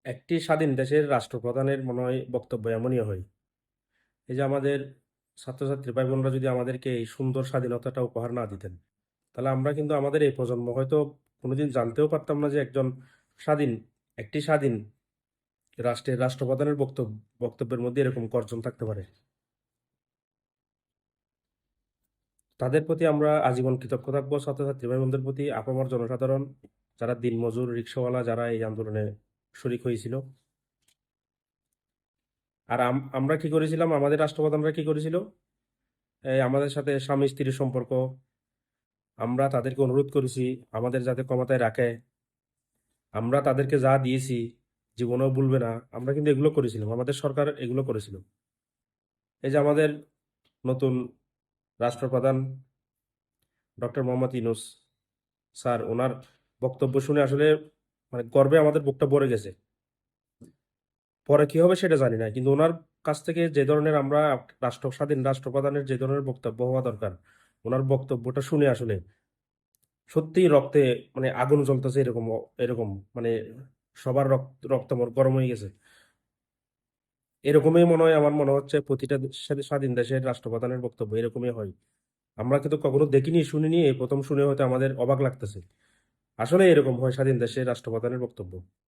একটি স্বাধীন দেশের রাষ্ট্রপ্রধানের মনে হয় বক্তব্য এমনই হয়। এই যে আমাদের ছাত্রছাত্রী ভাই বোনরা যদি আমাদেরকে এই সুন্দর স্বাধীনতাটা উপহার না দিতেন, তাহলে আমরা কিন্তু আমাদের এই প্রজন্ম হয়তো কোনোদিন জানতেও পারতাম না যে স্বাধীন একটি স্বাধীন রাষ্ট্রের রাষ্ট্রপ্রধানের বক্তব্যের মধ্যে এরকম গর্জন থাকতে পারে। তাদের প্রতি আমরা আজীবন কৃতজ্ঞ থাকবো, ছাত্রছাত্রী ভাই বোনদের প্রতি, আপামর জনসাধারণ, যারা দিনমজুর রিক্সাওয়ালা, যারা এই আন্দোলনে শরিক হয়েছিল। আর আমরা কি করেছিলাম, আমাদের রাষ্ট্রপ্রধানরা কি করেছিল? আমাদের সাথে স্বামী স্ত্রীর সম্পর্ক, আমরা তাদেরকে অনুরোধ করেছি আমাদের যাতে ক্ষমতায় রাখে। আমরা তাদেরকে যা দিয়েছি জীবনেও ভুলবে না, আমরা কিন্তু এগুলো করেছিলাম, আমাদের সরকার এগুলো করেছিল। এই যে আমাদের নতুন রাষ্ট্রপ্রধান ডক্টর মোহাম্মদ ইউনূস স্যার, ওনার বক্তব্য শুনে আসলে মানে গর্বে আমাদের বুকটা ভরে গেছে। পরে কি হবে সেটা জানি না, কিন্তু ওনার কাছ থেকে যে ধরনের আমরা স্বাধীন রাষ্ট্রপ্রধানের যে ধরনের বক্তব্য হওয়া দরকার, ওনার বক্তব্যটা শুনে আসলে সত্যি রক্তে মানে আগুন জ্বলতেছে, এরকম এরকম মানে সবার রক্ত রক্ত গরম হয়ে গেছে। এরকমই মনে হয়, আমার মনে হচ্ছে প্রতিটা স্বাধীন দেশের রাষ্ট্রপ্রধানের বক্তব্য এরকমই হয়। আমরা কিন্তু কখনো দেখিনি শুনিনি, এই প্রথম শুনে হয়তো আমাদের অবাক লাগতেছে। আসলে এরকম হয় স্বাধীন দেশের রাষ্ট্রপ্রধানের বক্তব্য।